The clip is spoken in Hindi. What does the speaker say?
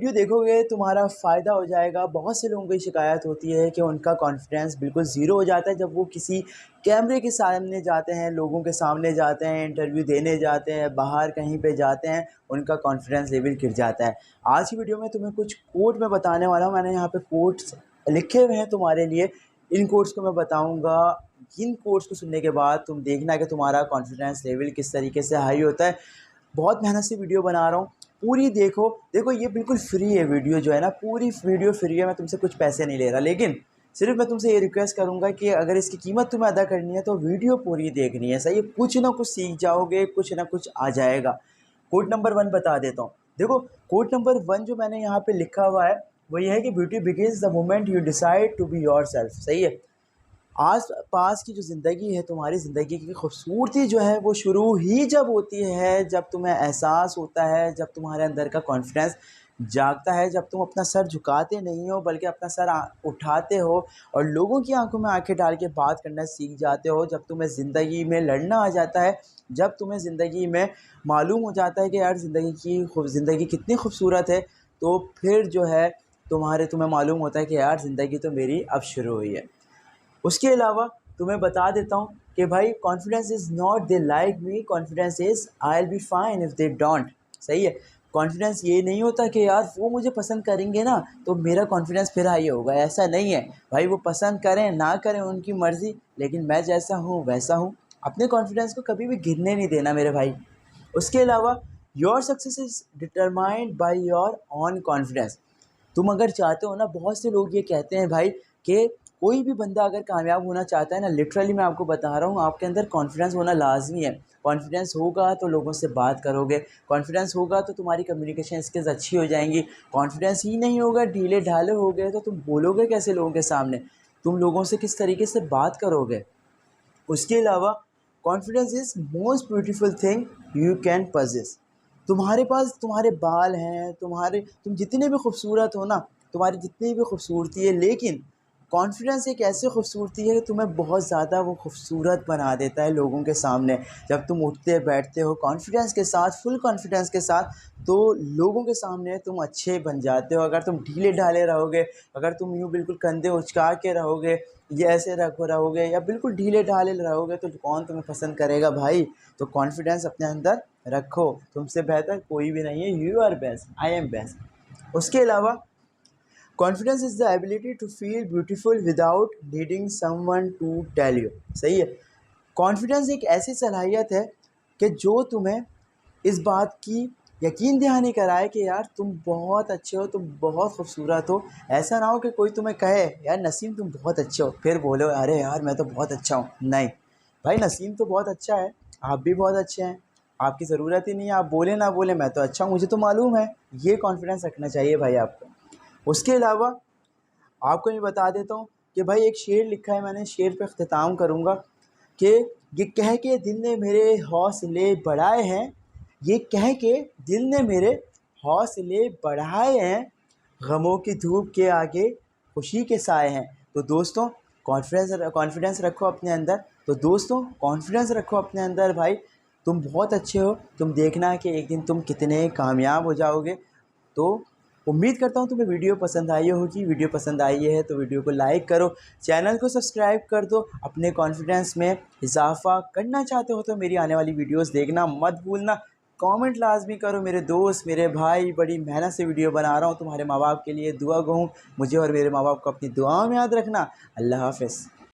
वीडियो देखोगे तुम्हारा फ़ायदा हो जाएगा। बहुत से लोगों की शिकायत होती है कि उनका कॉन्फिडेंस बिल्कुल ज़ीरो हो जाता है जब वो किसी कैमरे के सामने जाते हैं, लोगों के सामने जाते हैं, इंटरव्यू देने जाते हैं, बाहर कहीं पे जाते हैं, उनका कॉन्फिडेंस लेवल गिर जाता है। आज की वीडियो में तुम्हें कुछ कोट मैं बताने वाला हूँ। मैंने यहाँ पे कोट्स लिखे हुए हैं तुम्हारे लिए। इन कोट्स को मैं बताऊँगा। इन कोट्स को सुनने के बाद तुम देखना कि तुम्हारा कॉन्फिडेंस लेवल किस तरीके से हाई होता है। बहुत मेहनत से वीडियो बना रहा हूँ, पूरी देखो। देखो ये बिल्कुल फ्री है वीडियो जो है ना, पूरी वीडियो फ्री है। मैं तुमसे कुछ पैसे नहीं ले रहा, लेकिन सिर्फ मैं तुमसे ये रिक्वेस्ट करूँगा कि अगर इसकी कीमत तुम्हें अदा करनी है तो वीडियो पूरी देखनी है। सही है, कुछ ना कुछ सीख जाओगे, कुछ ना कुछ आ जाएगा। कोट नंबर 1 बता देता हूँ। देखो, कोट नंबर 1 जो मैंने यहाँ पे लिखा हुआ है वो ये है कि beauty begins the moment you decide to be yourself. सही है, आस-पास की जो ज़िंदगी है, तुम्हारी ज़िंदगी की खूबसूरती जो है वो शुरू ही जब होती है, जब तुम्हें एहसास होता है, जब तुम्हारे अंदर का कॉन्फिडेंस जागता है, जब तुम अपना सर झुकाते नहीं हो बल्कि अपना सर उठाते हो और लोगों की आंखों में आंखें डाल के बात करना सीख जाते हो। जब तुम्हें ज़िंदगी में लड़ना आ जाता है, जब तुम्हें ज़िंदगी में मालूम हो जाता है कि यार ज़िंदगी कितनी खूबसूरत है, तो फिर जो है तुम्हें मालूम होता है कि यार ज़िंदगी तो मेरी अब शुरू हुई है। उसके अलावा तुम्हें बता देता हूँ कि भाई confidence is not they like me, confidence is I will be fine if they don't. सही है, कॉन्फिडेंस ये नहीं होता कि यार वो मुझे पसंद करेंगे ना तो मेरा कॉन्फिडेंस फिर हाई होगा। ऐसा नहीं है भाई, वो पसंद करें ना करें उनकी मर्ज़ी, लेकिन मैं जैसा हूँ वैसा हूँ। अपने कॉन्फिडेंस को कभी भी गिरने नहीं देना मेरे भाई। उसके अलावा your success is determined by your own confidence. तुम अगर चाहते हो ना, बहुत से लोग ये कहते हैं भाई कि कोई भी बंदा अगर कामयाब होना चाहता है ना, लिटरली मैं आपको बता रहा हूँ, आपके अंदर कॉन्फिडेंस होना लाजमी है। कॉन्फिडेंस होगा तो लोगों से बात करोगे, कॉन्फिडेंस होगा तो तुम्हारी कम्युनिकेशन स्किल्स अच्छी हो जाएंगी। कॉन्फिडेंस ही नहीं होगा, ढीले ढाले हो गए तो तुम बोलोगे कैसे लोगों के सामने, तुम लोगों से किस तरीके से बात करोगे। उसके अलावा confidence is most beautiful thing you can possess. तुम्हारे पास तुम्हारे बाल हैं, तुम जितने भी खूबसूरत हो ना, तुम्हारी जितनी भी खूबसूरती है, लेकिन कॉन्फिडेंस एक ऐसी खूबसूरती है कि तुम्हें बहुत ज़्यादा वो खूबसूरत बना देता है लोगों के सामने। जब तुम उठते बैठते हो कॉन्फिडेंस के साथ, फुल कॉन्फिडेंस के साथ, तो लोगों के सामने तुम अच्छे बन जाते हो। अगर तुम ढीले ढाले रहोगे, अगर तुम यूँ बिल्कुल कंधे उचका के रहोगे, ये ऐसे रहोगे या बिल्कुल ढीले ढाले रहोगे तो कौन तुम्हें पसंद करेगा भाई। तो कॉन्फिडेंस अपने अंदर रखो, तुमसे बेहतर कोई भी नहीं है। You are best, I am best. उसके अलावा confidence is the ability to feel beautiful without needing someone to tell you. सही है, कॉन्फिडेंस एक ऐसी सलाहियत है कि जो तुम्हें इस बात की यकीन दहानी कराए कि यार तुम बहुत अच्छे हो, तुम बहुत खूबसूरत हो। ऐसा ना हो कि कोई तुम्हें कहे यार नसीम तुम बहुत अच्छे हो, फिर बोलो अरे यार मैं तो बहुत अच्छा हूँ। नहीं भाई, नसीम तो बहुत अच्छा है, आप भी बहुत अच्छे हैं, आपकी ज़रूरत ही नहीं है आप बोले ना बोले मैं तो अच्छा हूँ, मुझे तो मालूम है। ये कॉन्फिडेंस रखना चाहिए भाई आपको। उसके अलावा आपको मैं बता देता हूँ कि भाई एक शेर लिखा है मैंने, शेर पे अख्तिताम करूँगा कि ये कह के दिल ने मेरे हौसले बढ़ाए हैं, ये कह के दिल ने मेरे हौसले बढ़ाए हैं, गमों की धूप के आगे खुशी के साए हैं। तो दोस्तों कॉन्फिडेंस रखो अपने अंदर। तो दोस्तों कॉन्फिडेंस रखो अपने अंदर भाई, तुम बहुत अच्छे हो। तुम देखना कि एक दिन तुम कितने कामयाब हो जाओगे। तो उम्मीद करता हूँ तुम्हें वीडियो पसंद आई होगी। वीडियो पसंद आई है तो वीडियो को लाइक करो, चैनल को सब्सक्राइब कर दो। अपने कॉन्फिडेंस में इजाफा करना चाहते हो तो मेरी आने वाली वीडियोस देखना मत भूलना। कमेंट लाजमी करो मेरे दोस्त, मेरे भाई, बड़ी मेहनत से वीडियो बना रहा हूँ तुम्हारे माँ बाप के लिए। दुआ गो हूँ, मुझे और मेरे माँ बाप को अपनी दुआ में याद रखना। अल्लाह हाफ़िज़।